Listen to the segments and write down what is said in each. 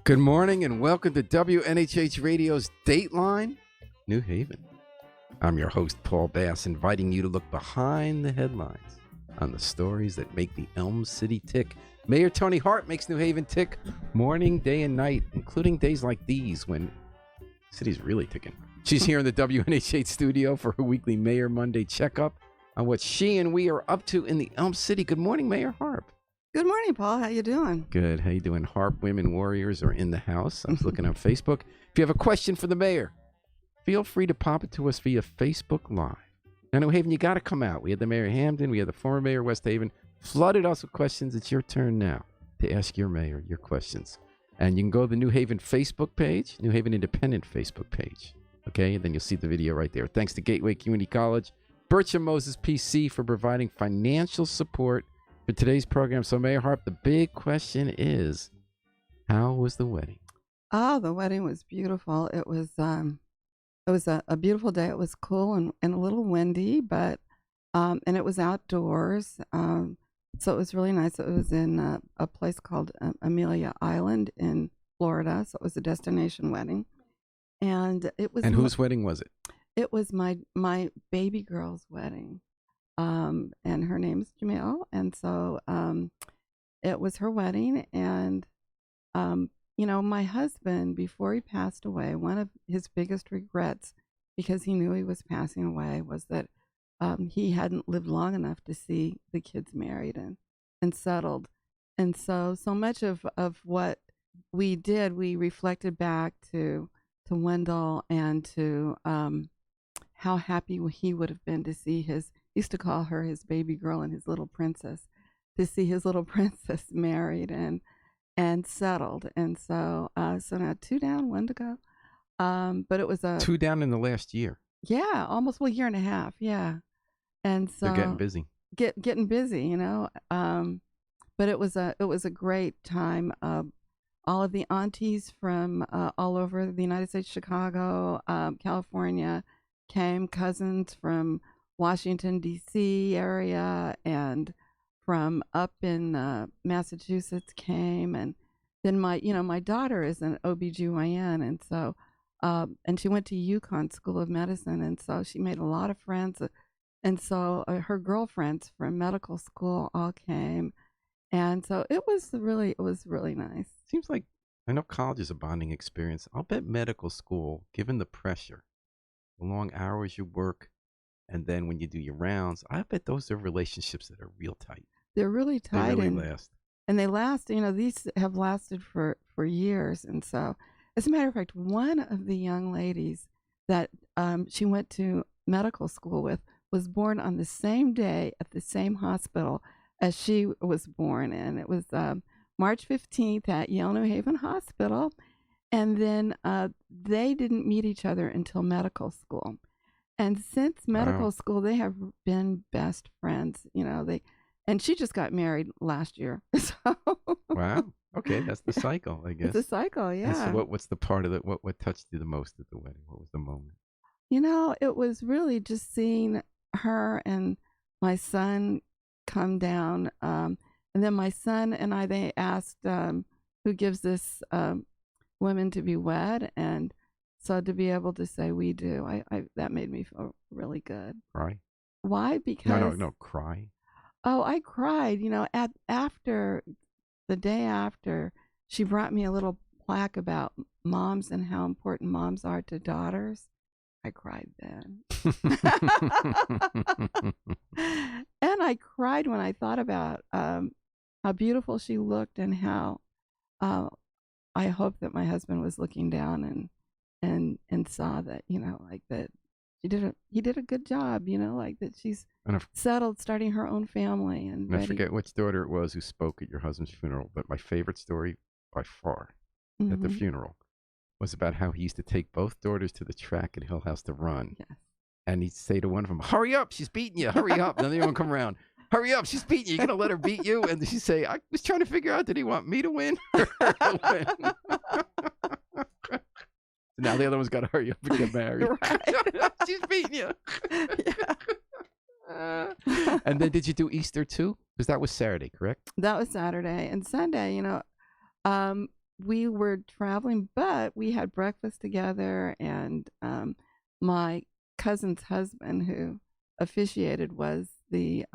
Good morning and welcome to WNHH Radio's Dateline, New Haven. I'm your host, Paul Bass, inviting you to look behind the headlines on the stories that make the Elm City tick. Mayor Toni Harp makes New Haven tick morning, day, and night, including days like these when the city's really ticking. She's here in the WNHH studio for her weekly Mayor Monday checkup on what she and we are up to in the Elm City. Good morning, Mayor Harp. Good morning, Paul. How you doing? Good. How you doing? Harp Women Warriors are in the house. I was looking on Facebook. If you have a question for the mayor, feel free to pop it to us via Facebook Live. Now, New Haven, you got to come out. We had the mayor of Hamden. We had the former mayor of West Haven. Flooded us with questions. It's your turn now to ask your mayor your questions. And you can go to the New Haven Facebook page, New Haven Independent Facebook page. Okay? And then you'll see the video right there. Thanks to Gateway Community College, Bertram Moses PC for providing financial support for today's program. So, Mayor Harp, the big question is, how was the wedding? Oh, the wedding was beautiful. It was a beautiful day. It was cool and a little windy, but and it was outdoors. So it was really nice. It was in a place called Amelia Island in Florida. So it was a destination wedding, and it was. And whose wedding was it? It was my baby girl's wedding. And her name's Jamil, and so it was her wedding. And my husband, before he passed away, one of his biggest regrets, because he knew he was passing away, was that he hadn't lived long enough to see the kids married and settled. And so much of what we did, we reflected back to Wendell and to how happy he would have been to see his. Used to call her his baby girl and his little princess, to see his little princess married and settled. And so now 2 down, 1 to go. But it was 2 down in the last year. Yeah, almost a year and a half. Yeah, and so they're getting busy. Getting busy, But it was a great time. All of the aunties from all over the United States, Chicago, California, came. Cousins from Washington, D.C. area, and from up in Massachusetts came. And then my daughter is an OBGYN, and so and she went to UConn School of Medicine, and so she made a lot of friends. And so her girlfriends from medical school all came, and so it was really nice. Seems like, I know college is a bonding experience. I'll bet medical school, given the pressure, the long hours you work, and then when you do your rounds, I bet those are relationships that are real tight. They're really tight. They really last. And they last, these have lasted for years. And so, as a matter of fact, one of the young ladies that she went to medical school with was born on the same day at the same hospital as she was born in. It was March 15th at Yale New Haven Hospital. And then they didn't meet each other until medical school. And since medical school, they have been best friends. And she just got married last year. So. Wow. Okay, that's the cycle, I guess. It's a cycle, yeah. And so what's the part of it? What touched you the most at the wedding? What was the moment? It was really just seeing her and my son come down. And then my son and I, they asked who gives this women to be wed, and so to be able to say we do, I that made me feel really good. Cry? Why? Because no, cry. Oh, I cried. After the day after, she brought me a little plaque about moms and how important moms are to daughters. I cried then. And I cried when I thought about how beautiful she looked, and how I hoped that my husband was looking down and saw that, that he did a good job, like that she's settled, starting her own family. And I forget which daughter it was who spoke at your husband's funeral, but my favorite story by far at the funeral was about how he used to take both daughters to the track at Hill House to run. Yes. And he'd say to one of them, "Hurry up, she's beating you, hurry up." And then the other one come around, "Hurry up, she's beating you, you're going to let her beat you?" And she'd say, "I was trying to figure out, did he want me to win or her to win?" Now the other one's got to hurry up and get married. Right. She's beating you. Yeah. And then did you do Easter too? Because that was Saturday, correct? That was Saturday. And Sunday, we were traveling, but we had breakfast together, and my cousin's husband, who officiated, was the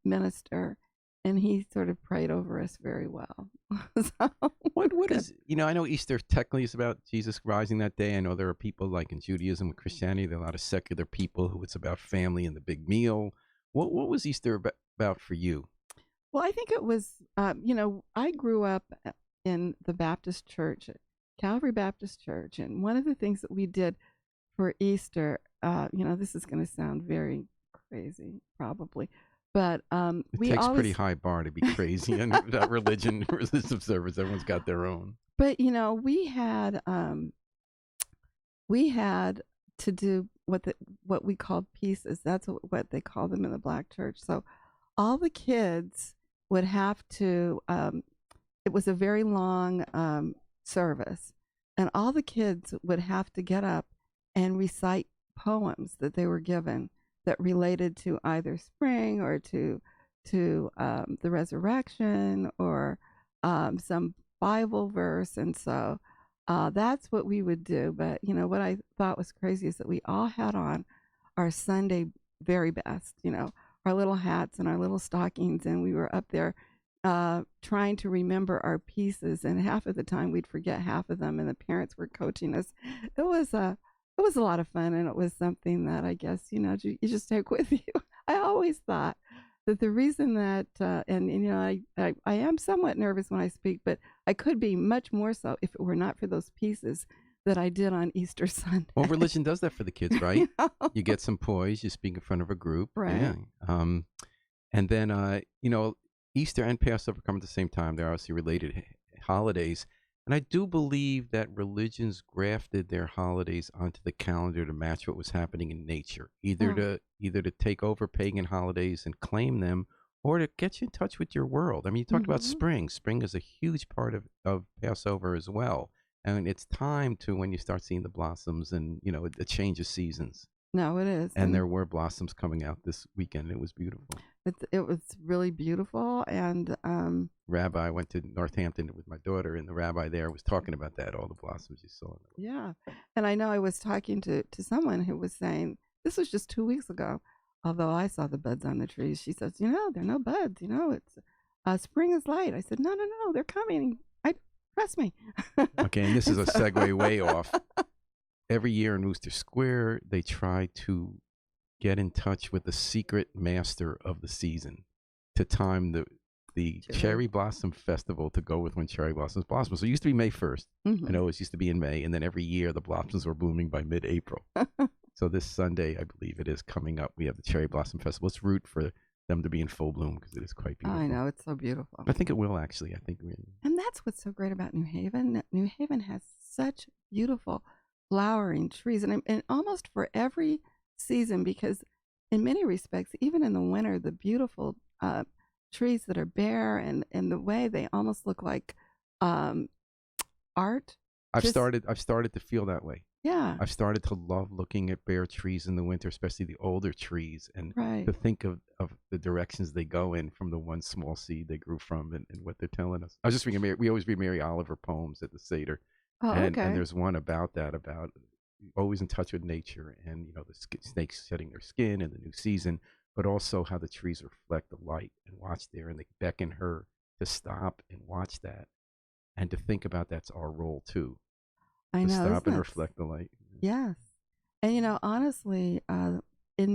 minister, and he sort of prayed over us very well. So What good. is, I know Easter technically is about Jesus rising that day. I know there are people like in Judaism and Christianity, there are a lot of secular people who it's about family and the big meal. What was Easter about for you? Well, I think it was, I grew up in the Baptist church, Calvary Baptist Church, and one of the things that we did for Easter, this is going to sound very crazy, probably, but It we takes a pretty always, high bar to be crazy and about religion, religious observers. Everyone's got their own. but we had to do what we called pieces. That's what they call them in the black church. So all the kids would have to. It was a very long service, and all the kids would have to get up and recite poems that they were given that related to either spring or to the resurrection or some Bible verse, and so that's what we would do. But what I thought was crazy is that we all had on our Sunday very best, our little hats and our little stockings, and we were up there trying to remember our pieces. And half of the time we'd forget half of them, and the parents were coaching us. It was a lot of fun, and it was something that I guess you just take with you. I always thought that the reason that I am somewhat nervous when I speak, but I could be much more so if it were not for those pieces that I did on Easter Sunday. Well, religion does that for the kids, right? You know? You get some poise, you speak in front of a group. Right. Yeah. And then, Easter and Passover come at the same time. They're obviously related holidays. And I do believe that religions grafted their holidays onto the calendar to match what was happening in nature, either Oh. to take over pagan holidays and claim them, or to get you in touch with your world. I mean, you talked about Mhm. spring. Spring is a huge part of Passover as well. And it's time to when you start seeing the blossoms and, the change of seasons. No, it is. And there were blossoms coming out this weekend. It was beautiful. It was really beautiful, and Rabbi, I went to Northampton with my daughter, and the rabbi there was talking about that, all the blossoms you saw. yeah. And I know I was talking to someone who was saying this was just 2 weeks ago. Although I saw the buds on the trees, she says, there are no buds. It's spring is light. I said, no, no, no, they're coming. I trust me. Okay, and this is a So- segue way off. Every year in Wooster Square, they try to get in touch with the secret master of the season to time the Cherry Blossom Festival to go with when cherry blossoms blossom. So it used to be May 1st. Mhm. I know it used to be in May, and then every year the blossoms were blooming by mid-April. So this Sunday, I believe it is coming up, we have the Cherry Blossom Festival. Let's root for them to be in full bloom because it is quite beautiful. I know, it's so beautiful. I think it will actually. I think And that's what's so great about New Haven. New Haven has such beautiful flowering trees, and almost for every season, because in many respects, even in the winter, the beautiful trees that are bare and the way they almost look like art. I've Just- started to feel that way. Yeah, I've started to love looking at bare trees in the winter, especially the older trees, and right. to think of the directions they go in from the one small seed they grew from and what they're telling us. I was just reading, we always read Mary Oliver poems at the Seder. Oh, And okay. there's one about always in touch with nature and, the snakes shedding their skin and the new season, but also how the trees reflect the light and watch there, and they beckon her to stop and watch that and to think about that's our role too, I to know. stop isn't and it? reflect the light. Yes. And honestly, in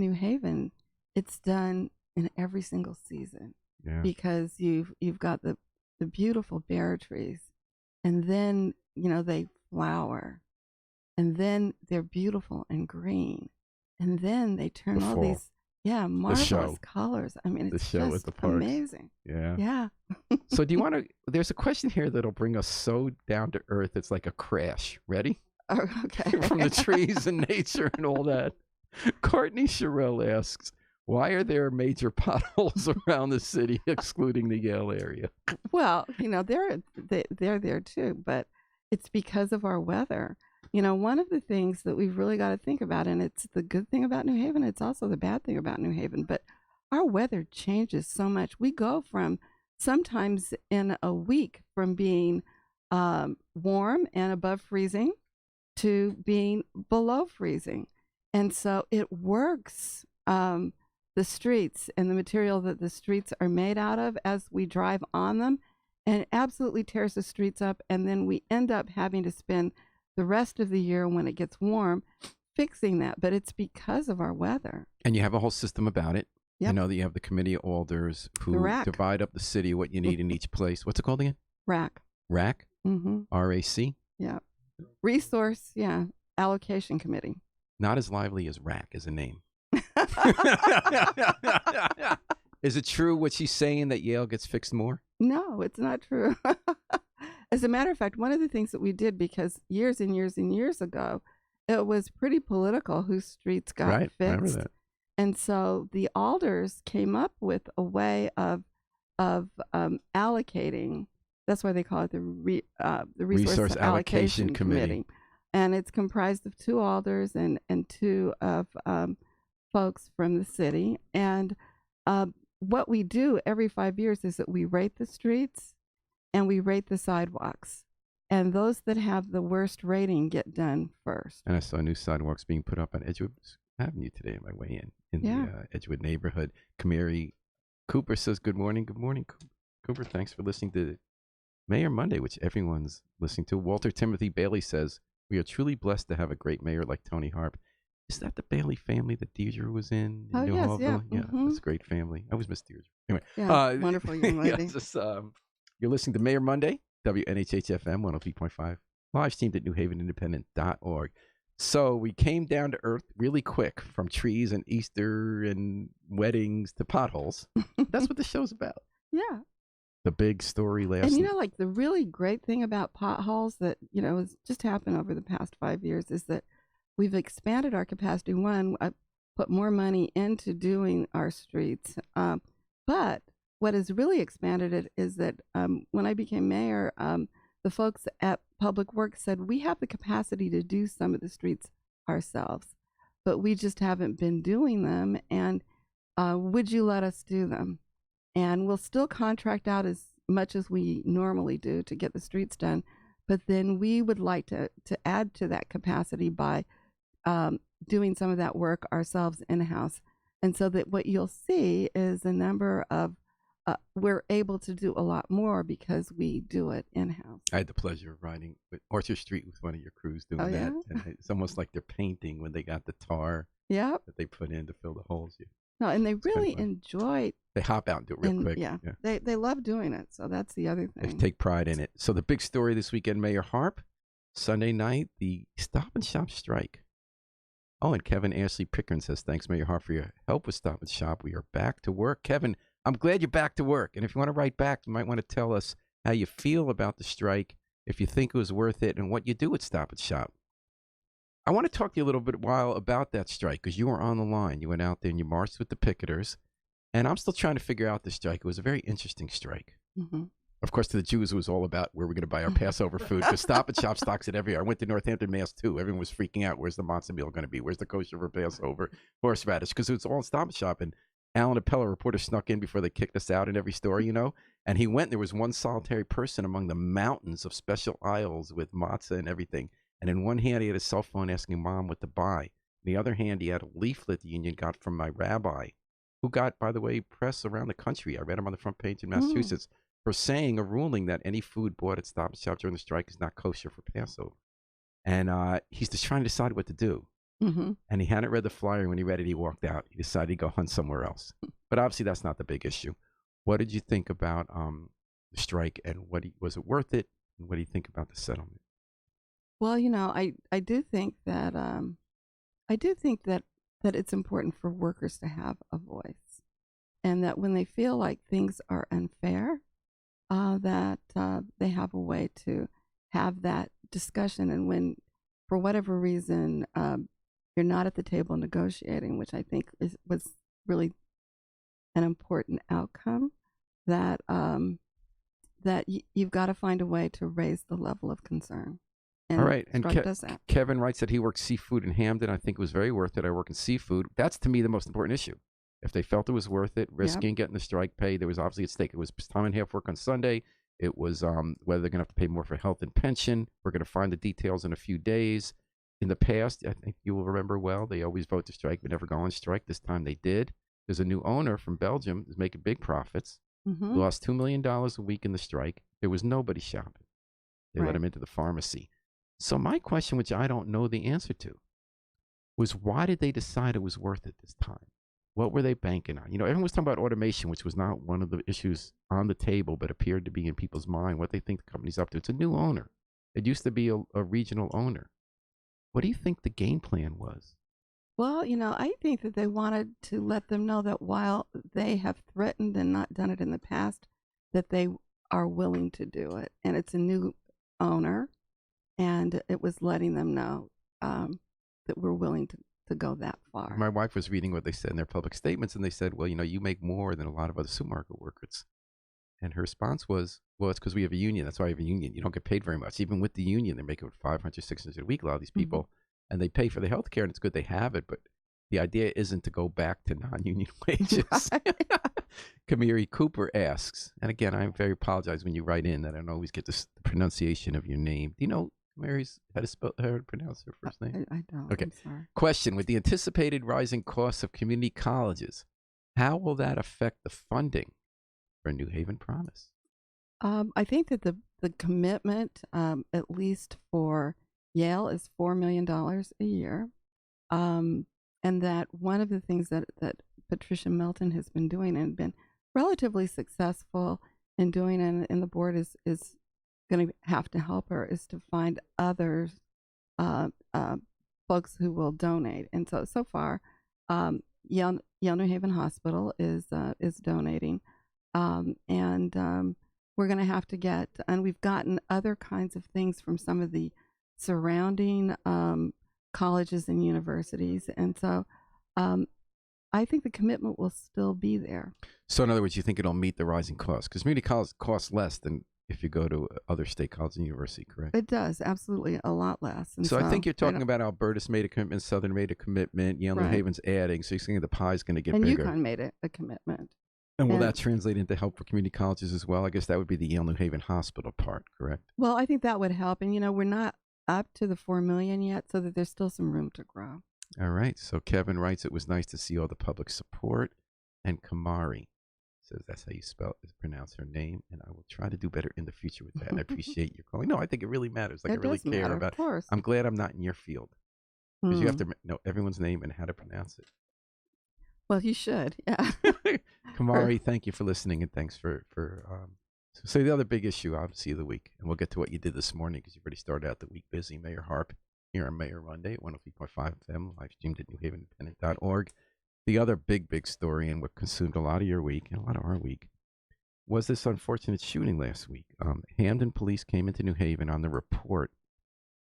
New Haven, it's done in every single season Yeah. because you've got the beautiful bare trees, and then they flower, and then they're beautiful and green, and then they turn The all fall. these marvelous show. colors. I mean, The it's show at just the parks. amazing. Yeah. Yeah. So do you want to, there's a question here that'll bring us so down to earth. It's like a crash. Ready? Oh, okay. From the trees and nature and all that. Courtney Sherrill asks, why are there major potholes around the city, excluding the Yale area? Well, they're there too, but it's because of our weather. One of the things that we've really got to think about, and it's the good thing about New Haven, it's also the bad thing about New Haven, but our weather changes so much. We go from sometimes in a week from being warm and above freezing to being below freezing. And so it works. The streets and the material that the streets are made out of as we drive on them, and it absolutely tears the streets up. And then we end up having to spend the rest of the year when it gets warm fixing that. But it's because of our weather. And you have a whole system about it. I Yep. know that you have the committee of alders The who RAC. divide up the city, what you need in each place. What's it called again? RAC. RAC? Mm-hmm. RAC? Yeah. Resource, allocation committee. Not as lively as RAC as a name. Is it true what she's saying that Yale gets fixed more? No, it's not true. As a matter of fact, one of the things that we did, because years and years and years ago, it was pretty political whose streets got Right. I remember fixed. that. And so the alders came up with a way of allocating. That's why they call it the Resource Allocation Committee. And it's comprised of 2 alders and 2 of folks from the city. And what we do every 5 years is that we rate the streets and we rate the sidewalks. And those that have the worst rating get done first. And I saw new sidewalks being put up on Edgewood Avenue today on my way in Yeah. the Edgewood neighborhood. Kamari Cooper says, good morning. Good morning, Cooper. Thanks for listening to Mayor Monday, which everyone's listening to. Walter Timothy Bailey says, we are truly blessed to have a great mayor like Tony Harp. Is that the Bailey family that Deirdre was in Oh, New yes, Hallville? yeah. Mhm. That's a great family. I always miss Deirdre. Anyway, Yeah, wonderful young lady. You're listening to Mayor Monday, WNHH-FM 103.5, live streamed at newhavenindependent.org. So we came down to earth really quick from trees and Easter and weddings to potholes. That's what the show's about. Yeah. The big story last And night. like the really great thing about potholes that, has just happened over the past 5 years is that we've expanded our capacity. One, I put more money into doing our streets. But what has really expanded it is that when I became mayor, the folks at Public Works said, we have the capacity to do some of the streets ourselves, but we just haven't been doing them. And would you let us do them? And we'll still contract out as much as we normally do to get the streets done. But then we would like to add to that capacity by doing some of that work ourselves in-house. And so that what you'll see is a number of, we're able to do a lot more because we do it in-house. I had the pleasure of riding with Orchard Street with one of your crews doing Oh, that. yeah? And it's almost like they're painting when they got the tar Yep. that they put in to fill the holes. No, and they kinda really fun. enjoy They hop out and do it real and quick. yeah, they love doing it. So that's the other They thing. take pride in it. So the big story this weekend, Mayor Harp, Sunday night, the Stop and Shop strike. Oh, and Kevin Ashley Pickern says, thanks, Mayor Harp, for your help with Stop and Shop. We are back to work. Kevin, I'm glad you're back to work. And if you want to write back, you might want to tell us how you feel about the strike, if you think it was worth it, and what you do at Stop and Shop. I want to talk to you a little bit while about that strike, because you were on the line. You went out there and you marched with the picketers. And I'm still trying to figure out the strike. It was a very interesting strike. Mm-hmm. Of course, to the Jews, it was all about where we're going to buy our Passover food, because Stop and Shop stocks it everywhere. I went to Northampton, Mass. too. Everyone was freaking out. Where's the matzah meal going to be? Where's the kosher for Passover? Horseradish, because it was all Stop and Shop. And Alan Appella, reporter, snuck in before they kicked us out in every store, And he went. There was one solitary person among the mountains of special aisles with matzah and everything. And in one hand, he had a cell phone asking Mom what to buy. In the other hand, he had a leaflet the union got from my rabbi, who got, by the way, press around the country. I read him on the front page in Massachusetts for saying a ruling that any food bought at Stop and Shop during the strike is not kosher for Passover. And he's just trying to decide what to do. Mm-hmm. And he hadn't read the flyer. When he read it, he walked out. He decided to go hunt somewhere else. But obviously, that's not the big issue. What did you think about the strike, and was it worth it? And what do you think about the settlement? Well, I do think that that it's important for workers to have a voice, and that when they feel like things are unfair, that they have a way to have that discussion. And when, for whatever reason, you're not at the table negotiating, which I think was really an important outcome, that you've got to find a way to raise the level of concern. And all right. And strike does that. Kevin writes that he worked seafood in Hamden. I think it was very worth it. I work in seafood. That's, to me, the most important issue. If they felt it was worth it, risking getting the strike pay, there was obviously at stake. It was time and a half work on Sunday. It was whether they're going to have to pay more for health and pension. We're going to find the details in a few days. In the past, I think you will remember well, they always vote to strike but never go on strike. This time they did. There's a new owner from Belgium who's making big profits. Mm-hmm. Lost $2 million a week in the strike. There was nobody shopping. They let Right. him into the pharmacy. So my question, which I don't know the answer to, was why did they decide it was worth it this time? What were they banking on? You know, everyone was talking about automation, which was not one of the issues on the table, but appeared to be in people's mind, what they think the company's up to. It's a new owner. It used to be a regional owner. What do you think the game plan was? Well, I think that they wanted to let them know that while they have threatened and not done it in the past, that they are willing to do it. And it's a new owner, and it was letting them know that we're willing to go that far. My wife was reading what they said in their public statements, and they said, well, you make more than a lot of other supermarket workers. And her response was, well, it's because we have a union. That's why we have a union. You don't get paid very much. Even with the union, they're making $500, $600 a week, a lot of these people. Mm-hmm. And they pay for the health care, and it's good they have it. But the idea isn't to go back to non-union wages. Kamiri Cooper asks, and again, I very apologize when you write in that I don't always get the pronunciation of your name. Do you know Kamiri's how to pronounce her first name? I don't. Okay. I'm sorry. Question: with the anticipated rising costs of community colleges, how will that affect the funding for New Haven Promise? I think that the commitment, at least for Yale, is $4 million a year. And that one of the things that Patricia Melton has been doing and been relatively successful in doing, and the board is going to have to help her, is to find others, folks who will donate. And so far, Yale New Haven Hospital is donating, and we're going to have to get, and we've gotten other kinds of things from some of the surrounding colleges and universities. And so I think the commitment will still be there. So in other words, you think it'll meet the rising costs? Because community college costs less than if you go to other state colleges and university, correct? It does, absolutely, a lot less. And so I think you're talking about Alberta's made a commitment, Southern made a commitment, Yale New Haven's adding, so you're saying the pie's going to get bigger. And UConn made a commitment. And will that translate into help for community colleges as well? I guess that would be the Yale New Haven Hospital part, correct? Well, I think that would help. And, we're not up to the $4 million yet, so that there's still some room to grow. All right. So Kevin writes, it was nice to see all the public support. And Kamari says that's how you pronounce her name. And I will try to do better in the future with that. And I appreciate your calling. No, I think it really matters. Like, I really care matter, about of course. I'm glad I'm not in your field. Because you have to know everyone's name and how to pronounce it. Well, you should, yeah. Kamari, thank you for listening, and thanks for so the other big issue, obviously, of the week, and we'll get to what you did this morning because you've already started out the week busy. Mayor Harp here on Mayor Monday at 103.5 FM, live streamed at newhavenindependent.org. The other big story, and what consumed a lot of your week and a lot of our week, was this unfortunate shooting last week. Hamden police came into New Haven on the report.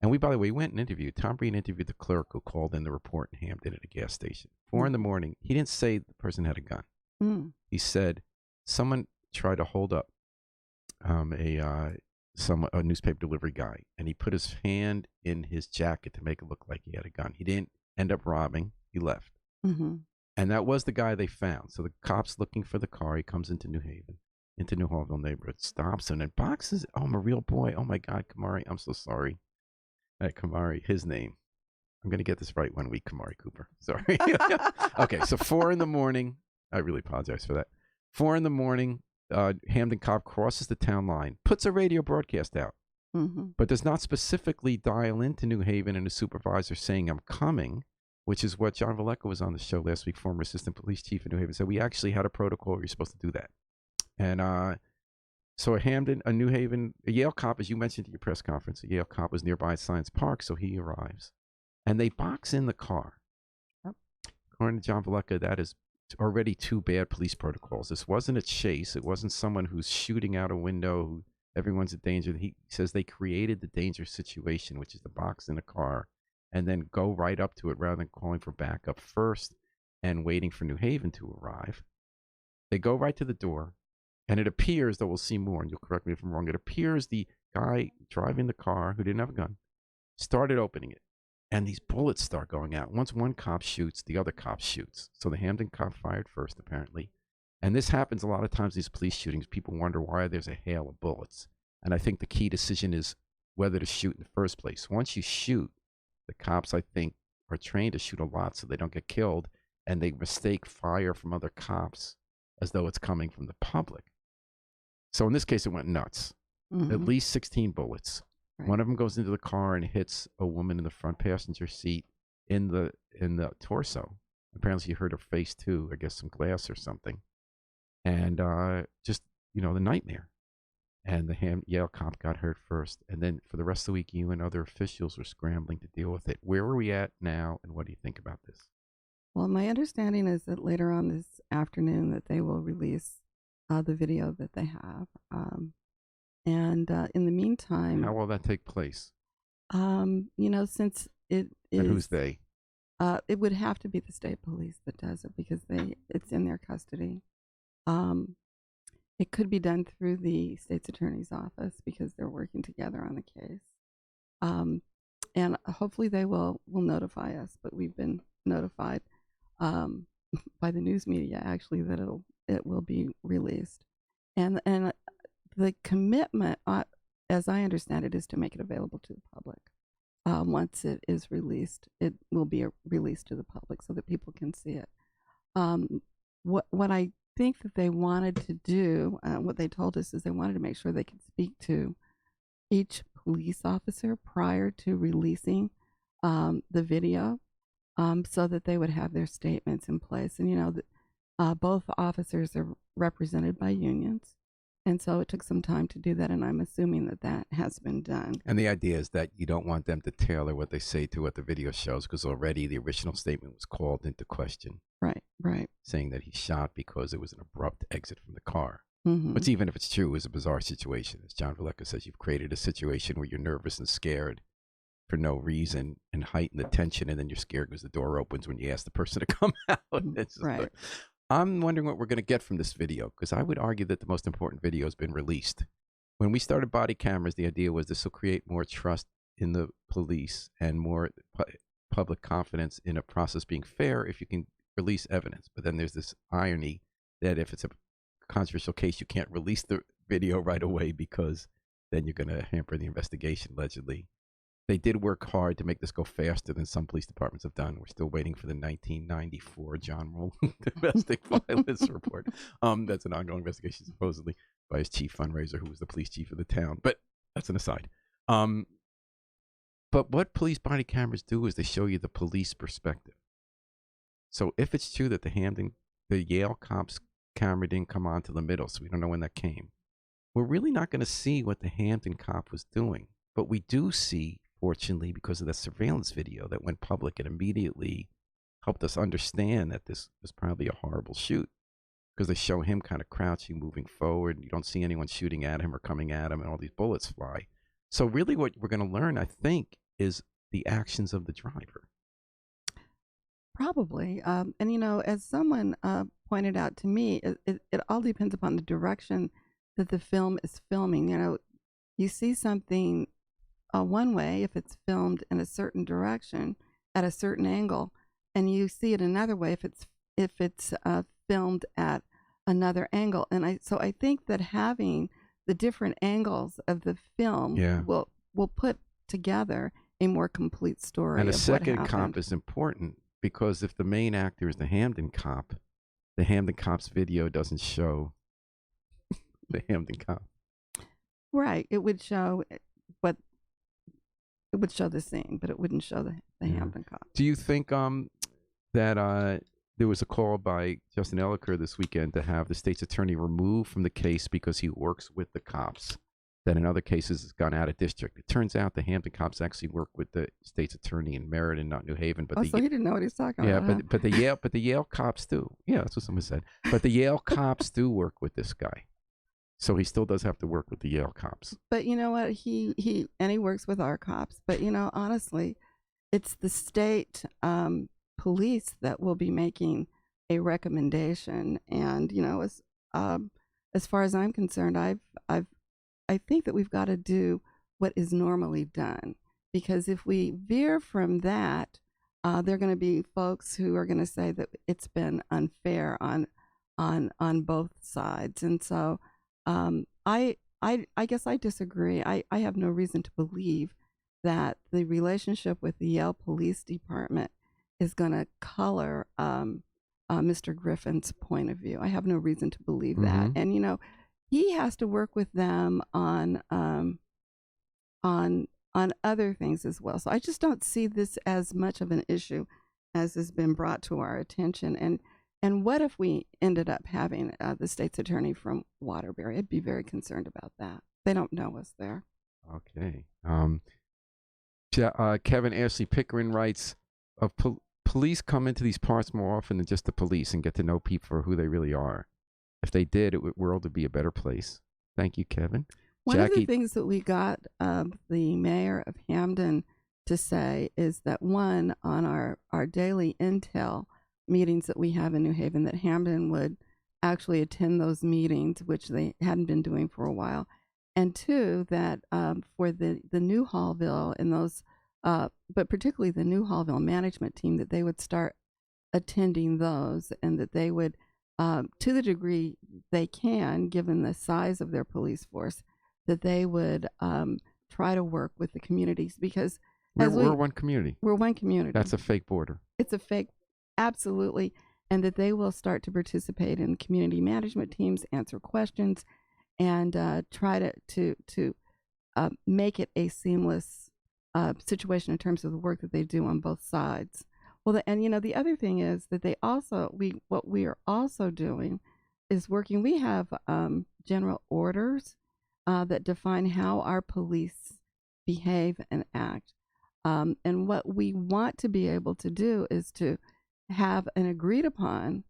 And we, by the way, went and interviewed. Tom Breen interviewed the clerk who called in the report in Hamden at a gas station. 4 a.m. He didn't say the person had a gun. He said someone tried to hold up a newspaper delivery guy, and he put his hand in his jacket to make it look like he had a gun. He didn't end up robbing. He left. Mm-hmm. And that was the guy they found. So the cop's looking for the car. He comes into New Haven, into New Hallville neighborhood, stops him and boxes. Oh, I'm a real boy. Oh, my God, Kamari, I'm so sorry. Kamari, his name. I'm going to get this right one week, Kamari Cooper. Sorry. Okay, so 4 a.m. I really apologize for that. 4 a.m, Hamden cop crosses the town line, puts a radio broadcast out, but does not specifically dial into New Haven and a supervisor saying, I'm coming, which is what John Valleca was on the show last week, former assistant police chief in New Haven, said we actually had a protocol where you're supposed to do that. And so a New Haven, a Yale cop, as you mentioned at your press conference, a Yale cop was nearby at Science Park, so he arrives. And they box in the car. Yep. According to John Valleca, that is already 2 bad police protocols. This wasn't a chase. It wasn't someone who's shooting out a window. Everyone's in danger. He says they created the dangerous situation, which is the box in a car, and then go right up to it rather than calling for backup first and waiting for New Haven to arrive. They go right to the door. And it appears, though we'll see more, and you'll correct me if I'm wrong, it appears the guy driving the car, who didn't have a gun, started opening it. And these bullets start going out. Once one cop shoots, the other cop shoots. So the Hamden cop fired first, apparently. And this happens a lot of times, these police shootings. People wonder why there's a hail of bullets. And I think the key decision is whether to shoot in the first place. Once you shoot, the cops, I think, are trained to shoot a lot so they don't get killed, and they mistake fire from other cops as though it's coming from the public. So in this case, it went nuts. At least 16 bullets. Right. One of them goes into the car and hits a woman in the front passenger seat in the torso. Apparently, she hurt her face too. I guess some glass or something. And just, the nightmare. And the Yale cop got hurt first. And then for the rest of the week, you and other officials were scrambling to deal with it. Where are we at now, and what do you think about this? Well, my understanding is that later on this afternoon that they will release the video that they have. And in the meantime, How will that take place? since it is, And who's they? it would have to be the state police that does it because it's in their custody. It could be done through the state's attorney's office because they're working together on the case. And hopefully they will notify us, but we've been notified by the news media actually that it will be released. And the commitment, as I understand it, is to make it available to the public. Once it is released, it will be released to the public so that people can see it. What I think that they wanted to do, what they told us is they wanted to make sure they could speak to each police officer prior to releasing the video, so that they would have their statements in place. And both officers are represented by unions. And so it took some time to do that, and I'm assuming that has been done. And the idea is that you don't want them to tailor what they say to what the video shows, because already the original statement was called into question. Right. Saying that he shot because it was an abrupt exit from the car. Mm-hmm. Which, even if it's true, is a bizarre situation. As John Valleca says, you've created a situation where you're nervous and scared for no reason and heighten the tension, and then you're scared because the door opens when you ask the person to come out. Right. I'm wondering what we're going to get from this video, because I would argue that the most important video has been released. When we started body cameras, the idea was this will create more trust in the police and more public confidence in a process being fair if you can release evidence. But then there's this irony that if it's a controversial case, you can't release the video right away because then you're going to hamper the investigation, allegedly. They did work hard to make this go faster than some police departments have done. We're still waiting for the 1994 John Rowland domestic violence report. That's an ongoing investigation, supposedly, by his chief fundraiser, who was the police chief of the town. But that's an aside. But what police body cameras do is they show you the police perspective. So if it's true that the Yale cops camera didn't come on to the middle, so we don't know when that came, we're really not going to see what the Hampton cop was doing. But we do see, fortunately, because of the surveillance video that went public, and immediately helped us understand that this was probably a horrible shoot, because they show him kind of crouching, moving forward. You don't see anyone shooting at him or coming at him, and all these bullets fly. So really what we're going to learn, I think, is the actions of the driver. Probably. And, as someone pointed out to me, it all depends upon the direction that the film is filming. You see something one way if it's filmed in a certain direction at a certain angle, and you see it another way if it's filmed at another angle. And I think that having the different angles of the film will put together a more complete story. And a of second what cop happened. is important, because if the main actor is the Hampton cop's video doesn't show the Hampton cop. Right. It would show the scene, but it wouldn't show the Hampton cop. Do you think that there was a call by Justin Elicker this weekend to have the state's attorney removed from the case because he works with the cops, that in other cases has gone out of district? It turns out the Hampton cops actually work with the state's attorney in Meriden, not New Haven. But So he didn't know what he was talking about. Yeah, but the Yale cops do. Yeah, that's what someone said. But the Yale cops do work with this guy. So he still does have to work with the Yale cops. But you know what? He works with our cops. But honestly, it's the state police that will be making a recommendation. And as far as I'm concerned, I think that we've got to do what is normally done, because if we veer from that, there are going to be folks who are going to say that it's been unfair on on both sides. And so I guess I disagree. I have no reason to believe that the relationship with the Yale Police Department is going to color Mr. Griffin's point of view. I have no reason to believe that. And he has to work with them on other things as well. So I just don't see this as much of an issue as has been brought to our attention. And what if we ended up having the state's attorney from Waterbury? I'd be very concerned about that. They don't know us there. Okay. Kevin Ashley Pickering writes, police come into these parts more often than just the police and get to know people for who they really are. If they did, the world would be a better place. Thank you, Kevin. One Jackie, of the things that we got the mayor of Hamden to say is that, one, on our daily intel meetings that we have in New Haven, that Hamden would actually attend those meetings, which they hadn't been doing for a while. And two, that for the New Hallville and those, but particularly the New Hallville management team, that they would start attending those, and that they would, to the degree they can, given the size of their police force, that they would try to work with the communities, because we're one community. We're one community. That's a fake border. It's a fake, absolutely. And that they will start to participate in community management teams, answer questions, and try to make it a seamless situation in terms of the work that they do on both sides. Well, and the other thing is that what we are also doing is working. We have general orders that define how our police behave and act. And what we want to be able to do is to have an agreed upon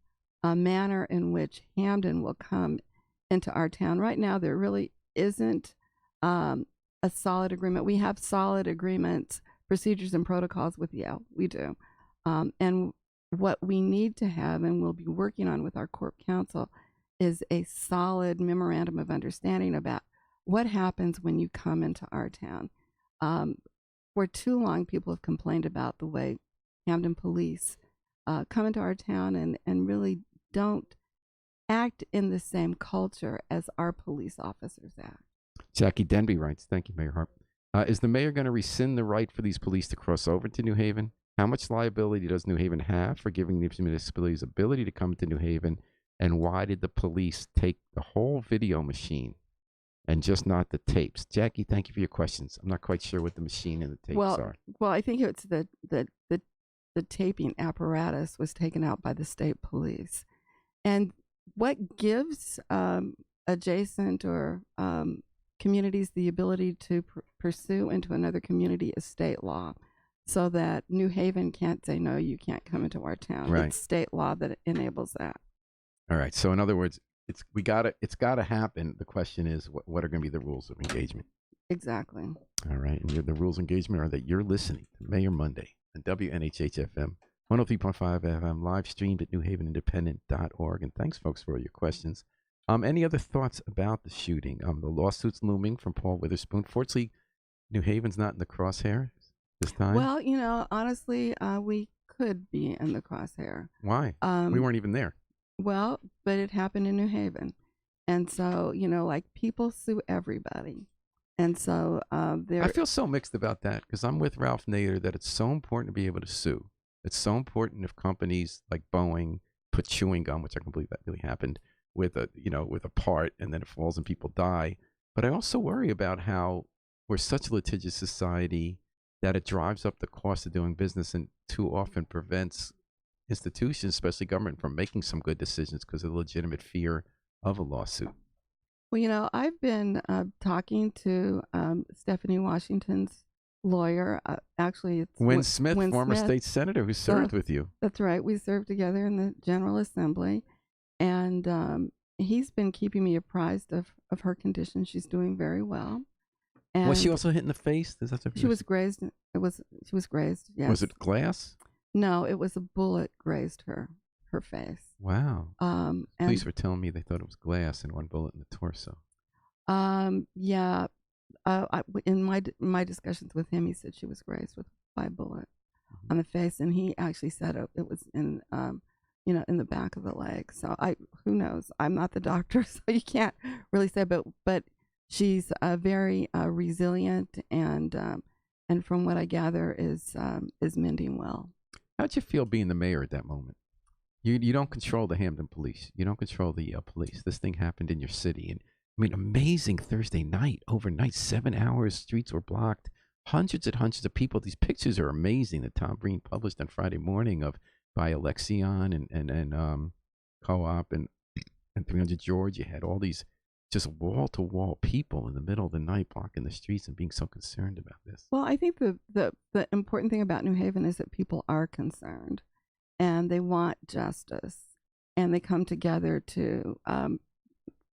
manner in which Hamden will come into our town. Right now, there really isn't a solid agreement. We have solid agreements, procedures, and protocols with Yale. We do. And what we need to have, and we'll be working on with our Corp Council, is a solid memorandum of understanding about what happens when you come into our town. For too long, people have complained about the way Hamden police come into our town and really don't act in the same culture as our police officers act. Jackie Denby writes, thank you, Mayor Harp. Is the mayor going to rescind the right for these police to cross over to New Haven? How much liability does New Haven have for giving these municipalities ability to come to New Haven? And why did the police take the whole video machine and just not the tapes? Jackie, thank you for your questions. I'm not quite sure what the machine and the tapes are. Well, I think it's the taping apparatus was taken out by the state police. And what gives adjacent or communities the ability to pursue into another community is state law, so that New Haven can't say, no, you can't come into our town. Right. It's state law that enables that. All right. So in other words, it's got to happen. The question is, what are going to be the rules of engagement? Exactly. All right. And the rules of engagement are that you're listening to Mayor Monday on WNHH-FM, 103.5 FM, live streamed at newhavenindependent.org. And thanks, folks, for all your questions. Any other thoughts about the shooting? The lawsuits looming from Paul Witherspoon. Fortunately, New Haven's not in the crosshair this time. Well, honestly, we could be in the crosshair. Why? We weren't even there. Well, but it happened in New Haven. And so, people sue everybody. And so I feel so mixed about that, because I'm with Ralph Nader that it's so important to be able to sue. It's so important if companies like Boeing put chewing gum, which I can believe that really happened, with a part, and then it falls and people die. But I also worry about how we're such a litigious society that it drives up the cost of doing business and too often prevents institutions, especially government, from making some good decisions because of the legitimate fear of a lawsuit. Well, I've been talking to Stephanie Washington's lawyer. Actually, it's Wynn Smith, former Smith. state senator who served with you. That's right. We served together in the General Assembly. And he's been keeping me apprised of her condition. She's doing very well. And was she also hit in the face? She was grazed. She was grazed. Yes. Was it glass? No, it was a bullet grazed her face. Wow. And police were telling me they thought it was glass and one bullet in the torso. Yeah. In my discussions with him, he said she was grazed by a bullet on the face, and he actually said it was in in the back of the leg. So who knows? I'm not the doctor, so you can't really say. But she's very resilient, and from what I gather, is mending well. How'd you feel being the mayor at that moment? You don't control the Hampden police. You don't control the police. This thing happened in your city, and I mean, amazing Thursday night, overnight, 7 hours, streets were blocked, hundreds and hundreds of people. These pictures are amazing that Tom Breen published on Friday morning of by Alexion and Co-op and 300 George. You had all these just wall to wall people in the middle of the night blocking the streets and being so concerned about this. Well, I think the important thing about New Haven is that people are concerned, and they want justice, and they come together to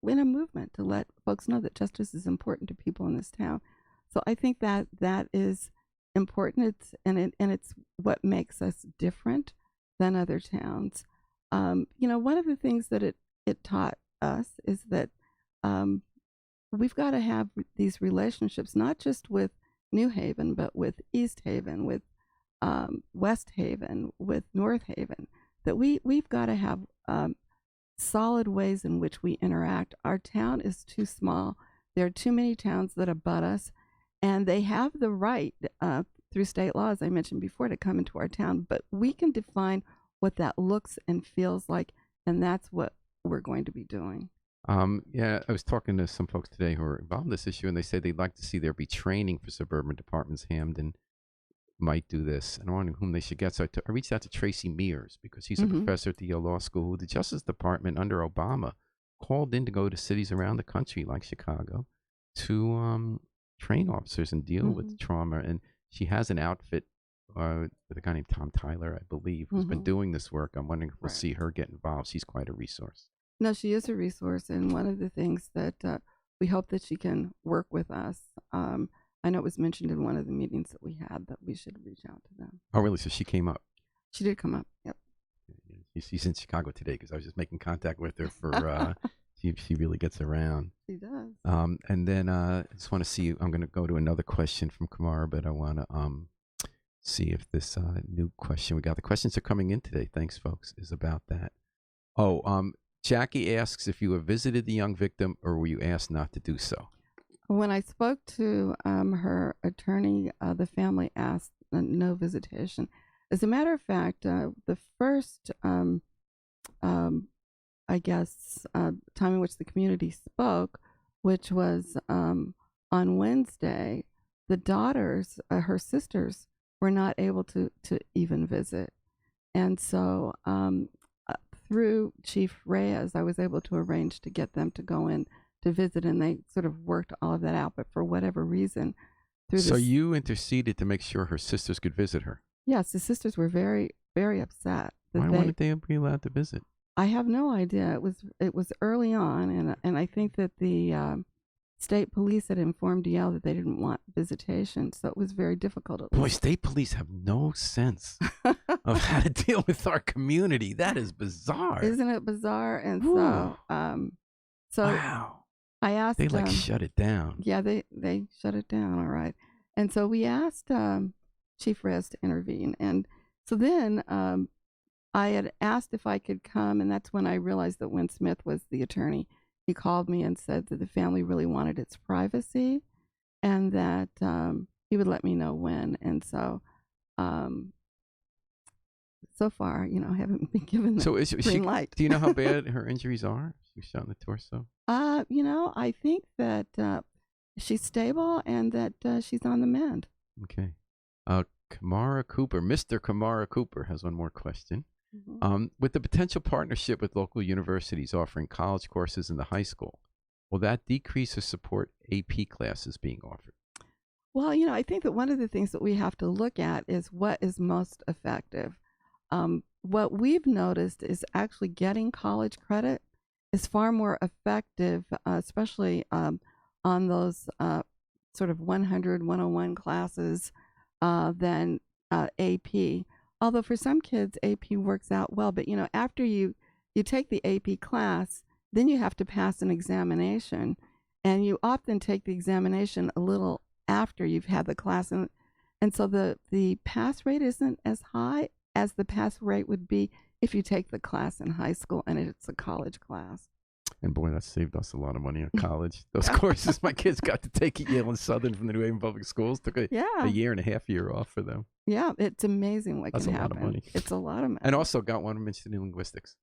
in a movement to let folks know that justice is important to people in this town. So I think that is important. It's what makes us different than other towns. One of the things that it taught us is that we've got to have these relationships, not just with New Haven, but with East Haven, with West Haven, with North Haven, that we've got to have solid ways in which we interact. Our town is too small. There are too many towns that abut us, and they have the right through state law, as I mentioned before, to come into our town, but we can define what that looks and feels like, and that's what we're going to be doing. Yeah, I was talking to some folks today who are involved in this issue, and they said they'd like to see there be training for suburban departments. Hampden might do this, and I wonder whom they should get. So I reached out to Tracy Mears because he's a professor at the Yale Law School. The Justice Department under Obama called in to go to cities around the country like Chicago to train officers and deal with trauma. And she has an outfit with a guy named Tom Tyler, I believe, who's been doing this work. I'm wondering if we'll see her get involved. She's quite a resource. No, she is a resource, and one of the things that we hope that she can work with us. I know it was mentioned in one of the meetings that we had that we should reach out to them. Oh, really? So she came up? She did come up, yep. She's in Chicago today because I was just making contact with her for, she really gets around. She does. And then I just want to see, I'm going to go to another question from Kamara, but I want to see if this new question we got. The questions are coming in today. Thanks, folks, is about that. Oh, Jackie asks if you have visited the young victim or were you asked not to do so? When I spoke to her attorney, the family asked no visitation. As a matter of fact, the first, I guess, time in which the community spoke, which was on Wednesday, the daughters, her sisters, were not able to even visit. And so through Chief Reyes, I was able to arrange to get them to go in to visit, and they sort of worked all of that out. But for whatever reason, so you interceded to make sure her sisters could visit her? Yes, the sisters were very, very upset. Why wouldn't they be allowed to visit? I have no idea. It was early on, and I think that the state police had informed Yale that they didn't want visitation, so it was very difficult. Boy, state police have no sense of how to deal with our community. That is bizarre. Isn't it bizarre? And so wow. I asked. They shut it down. Yeah, they shut it down. All right. And so we asked Chief Reyes to intervene, and so then I had asked if I could come, and that's when I realized that Win Smith was the attorney. He called me and said that the family really wanted its privacy, and that he would let me know when. And so, so far, I haven't been given the green light. Do you know how bad her injuries are? She was shot in the torso. I think that she's stable and that she's on the mend. Okay. Kamara Cooper, Mr. Kamara Cooper has one more question. With the potential partnership with local universities offering college courses in the high school, will that decrease or support AP classes being offered? Well, I think that one of the things that we have to look at is what is most effective. What we've noticed is actually getting college credit is far more effective, especially on those sort of 100, 101 classes than AP. Although for some kids, AP works out well. But, after you take the AP class, then you have to pass an examination. And you often take the examination a little after you've had the class. And so the pass rate isn't as high as the pass rate would be if you take the class in high school and it's a college class. And boy, that saved us a lot of money in college. Those courses my kids got to take at Yale and Southern from the New Haven Public Schools took a Yeah. year and a half year off for them. Yeah. It's amazing what That's can a lot happen. of money. It's a lot of money. And also got one of them interested in linguistics.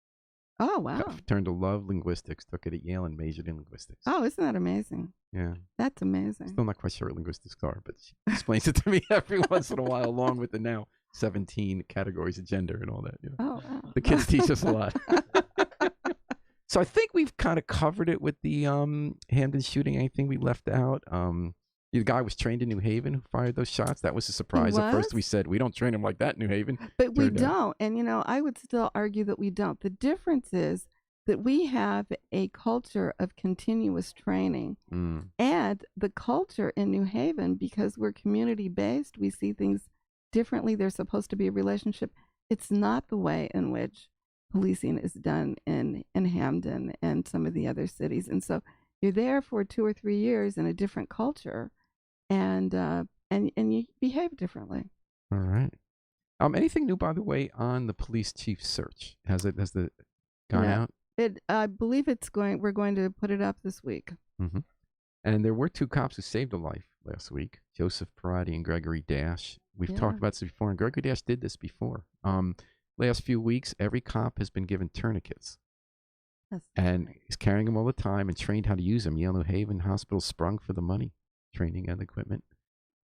Oh, wow. Turned to love linguistics, took it at Yale and majored in linguistics. Oh, isn't that amazing? Yeah. That's amazing. Still not quite sure what linguistics are, but she explains it to me every once in a while, along with the now 17 categories of gender and all that. You know. Oh, wow. The kids teach us a lot. So I think we've kind of covered it with the Hamden shooting. Anything we left out? The guy was trained in New Haven who fired those shots. That was a surprise. At first we said, we don't train him like that in New Haven. But we don't. And, I would still argue that we don't. The difference is that we have a culture of continuous training. And the culture in New Haven, because we're community-based, we see things differently. There's supposed to be a relationship. It's not the way in which policing is done in Hamden and some of the other cities. And so you're there for 2 or 3 years in a different culture, and you behave differently. All right. Anything new, by the way, on the police chief search? Has it gone out? I believe we're going to put it up this week. Mm-hmm. And there were 2 cops who saved a life last week, Joseph Parati and Gregory Dash. We've talked about this before, and Gregory Dash did this before. Last few weeks, every cop has been given tourniquets. And he's carrying them all the time and trained how to use them. Yale New Haven Hospital sprung for the money, training and equipment.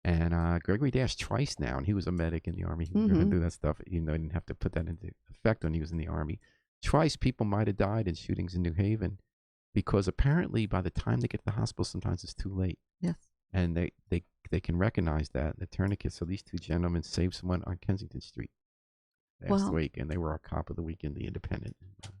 And Gregory Dash twice now, and he was a medic in the Army. He was going to do that stuff, even though he didn't have to put that into effect when he was in the Army. Twice people might have died in shootings in New Haven because apparently by the time they get to the hospital, sometimes it's too late. Yes. And they can recognize that, the tourniquets. So these 2 gentlemen saved someone on Kensington Street last week, and they were our cop of the week in the Independent.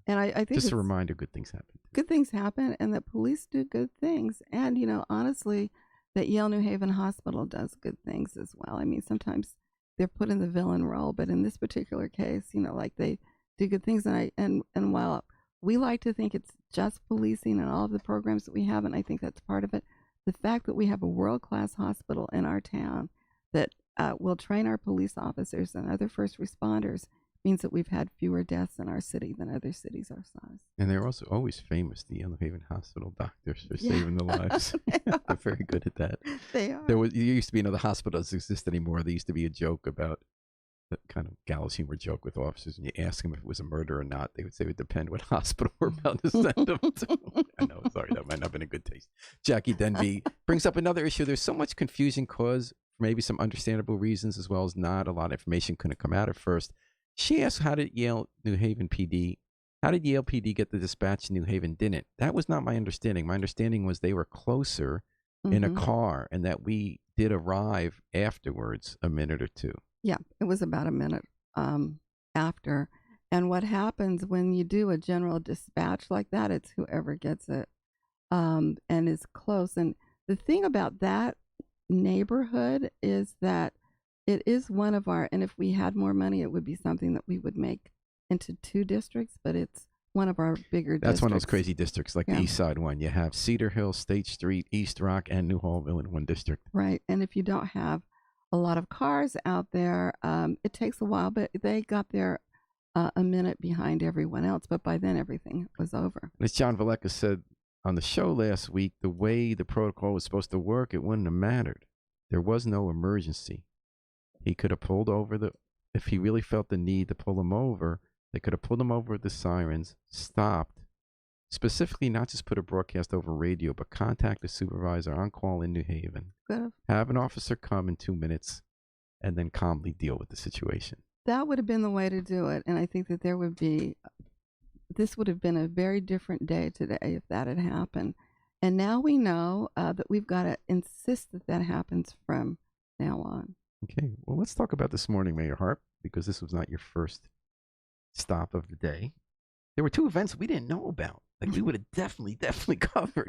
And I think just a reminder, good things happen. Good things happen, and that police do good things. And, honestly, that Yale New Haven Hospital does good things as well. I mean, sometimes they're put in the villain role, but in this particular case, like they do good things. And while we like to think it's just policing and all of the programs that we have, and I think that's part of it, the fact that we have a world-class hospital in our town that will train our police officers and other first responders means that we've had fewer deaths in our city than other cities our size. And they're also always famous, the Yale New Haven Hospital doctors, for saving the lives. They're very good at that. They are. There used to be, the hospital doesn't exist anymore. There used to be a joke about, the kind of gallows humor joke with officers, and you ask them if it was a murder or not. They would say it would depend what hospital we're about to send them to. I know, sorry, that might not have been in good taste. Jackie Denby brings up another issue. There's so much confusion caused, maybe some understandable reasons as well as not. A lot of information couldn't come out at first. She asked, how did Yale PD get the dispatch in New Haven didn't? That was not my understanding. My understanding was they were closer in a car and that we did arrive afterwards a minute or 2. Yeah, it was about a minute after. And what happens when you do a general dispatch like that, it's whoever gets it and is close. And the thing about that neighborhood is that it is one of our, and if we had more money, it would be something that we would make into 2 districts, but it's one of our bigger districts. That's one of those crazy districts, like the East Side one. You have Cedar Hill, State Street, East Rock, and New Hallville in one district. Right. And if you don't have a lot of cars out there, it takes a while, but they got there a minute behind everyone else. But by then, everything was over. As John Valeka said on the show last week, the way the protocol was supposed to work, it wouldn't have mattered. There was no emergency. He could have pulled over if he really felt the need to pull him over, they could have pulled him over with the sirens, stopped, specifically not just put a broadcast over radio, but contact the supervisor on call in New Haven, have an officer come in 2 minutes, and then calmly deal with the situation. That would have been the way to do it. And I think that this would have been a very different day today if that had happened. And now we know that we've got to insist that happens from now on. Okay, well, let's talk about this morning, Mayor Harp, because this was not your first stop of the day. There were 2 events we didn't know about. Like we would have definitely covered.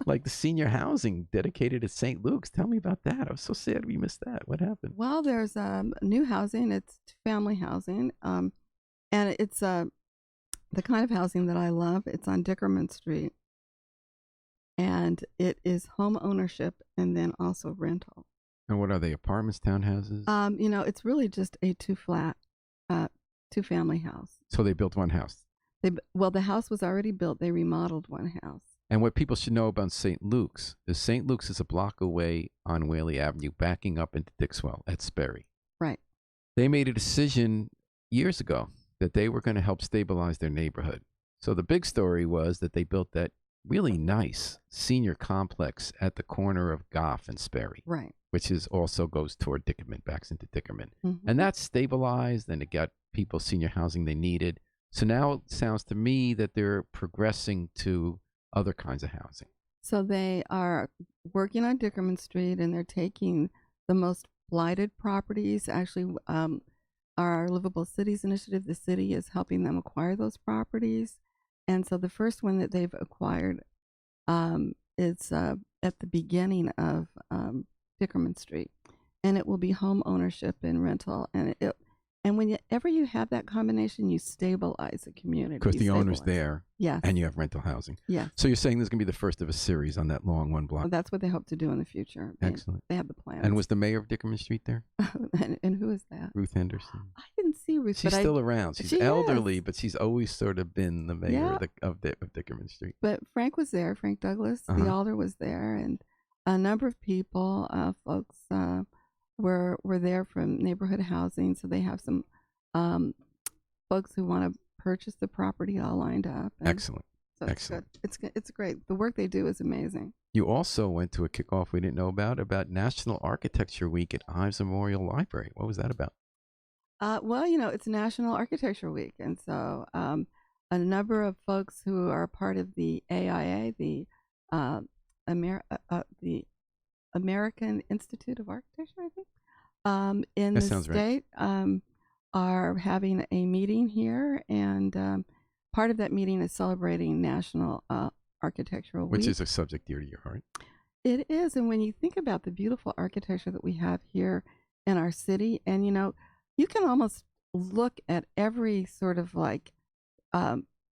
Like the senior housing dedicated at St. Luke's. Tell me about that. I was so sad we missed that. What happened? Well, there's new housing. It's family housing. And it's the kind of housing that I love. It's on Dickerman Street. And it is home ownership and then also rental. And what are they, apartments, townhouses? It's really just a 2-flat two-family house. So they built one house. Well, the house was already built. They remodeled one house. And what people should know about St. Luke's is a block away on Whaley Avenue, backing up into Dixwell at Sperry. Right. They made a decision years ago that they were going to help stabilize their neighborhood. So the big story was that they built that really nice senior complex at the corner of Goff and Sperry, Right. which is also goes toward Dickerman, backs into Dickerman. Mm-hmm. And that's stabilized, and it got people senior housing they needed. So now it sounds to me that they're progressing to other kinds of housing. So they are working on Dickerman Street, and they're taking the most blighted properties. Actually, our Livable Cities initiative, the city is helping them acquire those properties. And so the first one that they've acquired is at the beginning of Dickerman Street, and it will be home ownership and rental. And whenever you have that combination, you stabilize a community. Because the owner's stabilize. there, Yes. and you have rental housing. Yes. So you're saying this is going to be the first of a series on that long one block. Well, that's what they hope to do in the future. Excellent. They have the plans. And was the mayor of Dickerman Street there? and who is that? Ruth Henderson. I didn't see Ruth. She's but still around. She's she elderly, is. but she's always sort of been the mayor of Dickerman Street. But Frank was there. Frank Douglas, the alder, was there, and a number of people, folks, were there from neighborhood housing. So they have some folks who want to purchase the property all lined up. Excellent. So Excellent. It's great. The work they do is amazing. You also went to a kickoff we didn't know about National Architecture Week at Ives Memorial Library. What was that about? Well, it's National Architecture Week, and so a number of folks who are part of the AIA, the American Institute of Architecture, I think, in That the sounds state, are having a meeting here, and part of that meeting is celebrating National Architectural Week. Which is a subject dear to your heart. It is, and when you think about the beautiful architecture that we have here in our city, and you can almost look at every sort of like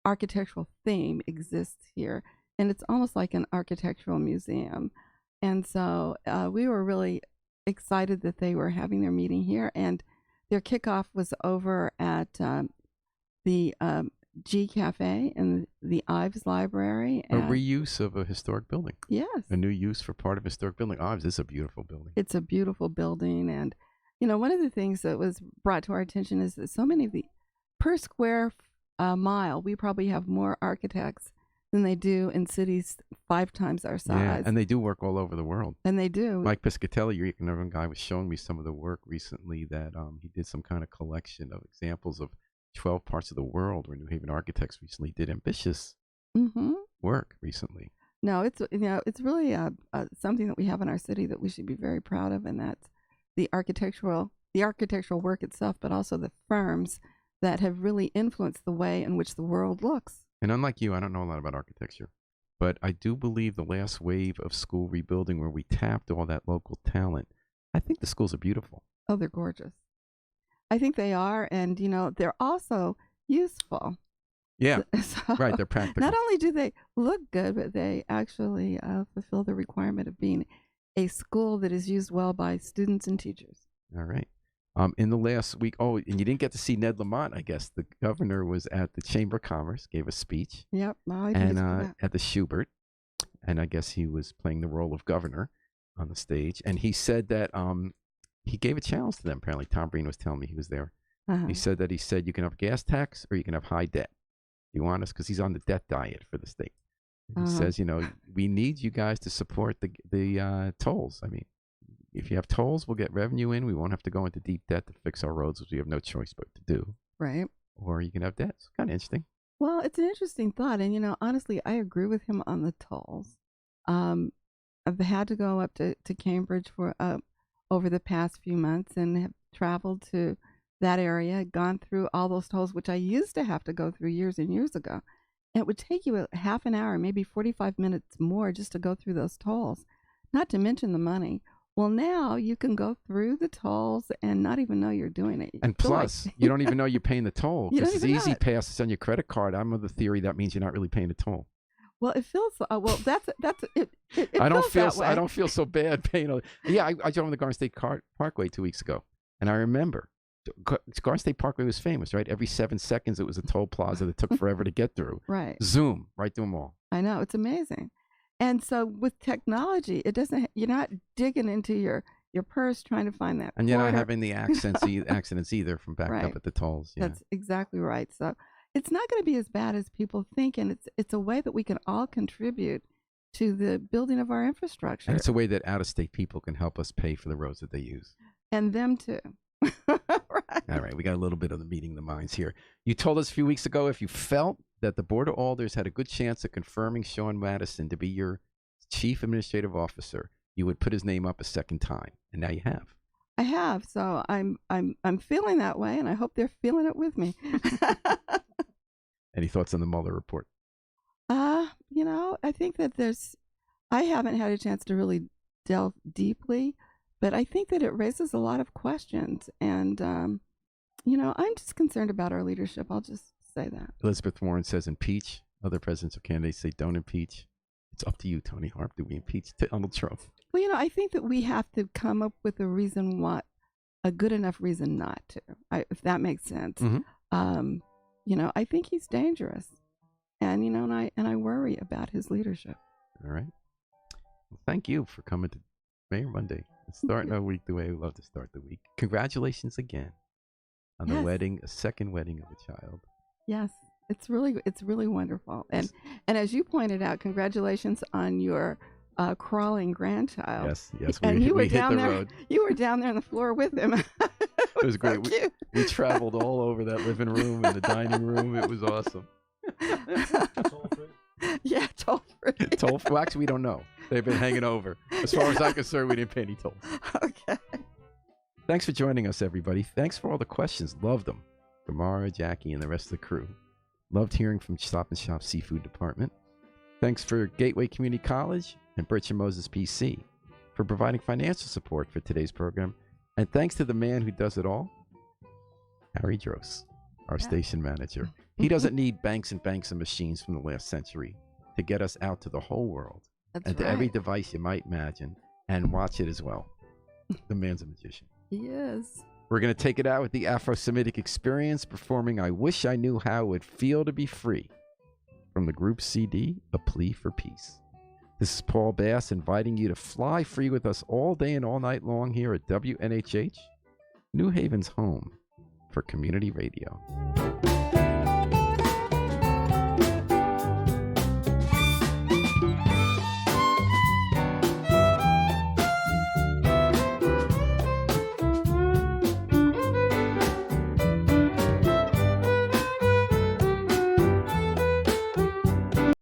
architectural theme exists here, and it's almost like an architectural museum. And so we were really excited that they were having their meeting here, and their kickoff was over at the G Cafe in the Ives Library. A reuse of a historic building. Yes. A new use for part of a historic building. Ives is a beautiful building. It's a beautiful building, and one of the things that was brought to our attention is that so many of the per square mile, we probably have more architects than they do in cities 5 times our size. Yeah, and they do work all over the world. And they do. Mike Piscatelli, your economic guy, was showing me some of the work recently that he did some kind of collection of examples of 12 parts of the world where New Haven architects recently did ambitious work recently. No, it's it's really something that we have in our city that we should be very proud of, and that's the architectural work itself, but also the firms that have really influenced the way in which the world looks. And unlike you, I don't know a lot about architecture, but I do believe the last wave of school rebuilding where we tapped all that local talent, I think the schools are beautiful. Oh, they're gorgeous. I think they are, and they're also useful. Yeah, so, right, they're practical. Not only do they look good, but they actually fulfill the requirement of being a school that is used well by students and teachers. All right. In the last week, and you didn't get to see Ned Lamont, I guess. The governor was at the Chamber of Commerce, gave a speech. Yep. At the Schubert, and I guess he was playing the role of governor on the stage. And he said that he gave a challenge to them. Apparently, Tom Breen was telling me he was there. He said you can have gas tax or you can have high debt. You want us? Because he's on the debt diet for the state. He says, we need you guys to support the tolls. I mean, if you have tolls, we'll get revenue in. We won't have to go into deep debt to fix our roads, which we have no choice but to do. Right. Or you can have debt. It's kind of interesting. Well, it's an interesting thought. And, honestly, I agree with him on the tolls. I've had to go up to Cambridge for over the past few months and have traveled to that area, gone through all those tolls, which I used to have to go through years and years ago. It would take you a half an hour, maybe 45 minutes more just to go through those tolls, not to mention the money. Well, now you can go through the tolls and not even know you're doing it. And plus, you don't even know you're paying the toll. Because it's easy pass. It's on your credit card. I'm of the theory that means you're not really paying the toll. Well, it feels that's it. I don't feel so bad paying. I drove on the Garden State Parkway 2 weeks ago, and I remember Garden State Parkway was famous, right? Every 7 seconds, it was a toll plaza that took forever to get through. Right. Zoom, right through them all. I know, it's amazing. And so with technology, it doesn't. You're not digging into your purse trying to find that. And you're not quarter. having the accidents either from backed Right. up at the tolls. Yeah. That's exactly right. So it's not going to be as bad as people think, and it's a way that we can all contribute to the building of our infrastructure, And it's a way that out-of-state people can help us pay for the roads that they use. and them too. Right. All right, we got a little bit of the meeting the minds here. You told us a few weeks ago if you felt that the Board of Alders had a good chance of confirming Sean Madison to be your chief administrative officer, you would put his name up a second time, and now you have. I have, so I'm feeling that way, and I hope they're feeling it with me. Any thoughts on the Mueller report? I think that I haven't had a chance to really delve deeply, but I think that it raises a lot of questions, and I'm just concerned about our leadership. I'll just say that. Elizabeth Warren says impeach. Other presidential candidates say don't impeach. It's up to you, Tony Harp. Do we impeach Donald Trump? Well, I think that we have to come up with a good enough reason not to, if that makes sense. Mm-hmm. I think he's dangerous, and I worry about his leadership. All right. Well, thank you for coming to Mayor Monday. It's starting our week the way we love to start the week. Congratulations again on the wedding, a second wedding of a child. Yes, it's really wonderful, and as you pointed out, congratulations on your crawling grandchild. Yes. And we you were hit down the there. road. You were down there on the floor with him. It was great. So cute. We traveled all over that living room and the dining room. It was awesome. Yeah, toll free. Well, actually, we don't know. They've been hanging over. As far as I'm concerned, we didn't pay any tolls. Okay. Thanks for joining us, everybody. Thanks for all the questions. Loved them. Tamara, Jackie, and the rest of the crew. Loved hearing from Stop and Shop Seafood Department. Thanks for Gateway Community College and Birch and Moses PC for providing financial support for today's program. And thanks to the man who does it all, Harry Dross, our station manager. He doesn't need banks and banks of machines from the last century to get us out to the whole world. That's and to right. every device you might imagine, and watch it as well. The man's a magician. He is. We're going to take it out with the Afro-Semitic Experience performing I Wish I Knew How It Would Feel to Be Free from the group CD, A Plea for Peace. This is Paul Bass inviting you to fly free with us all day and all night long here at WNHH, New Haven's home for community radio.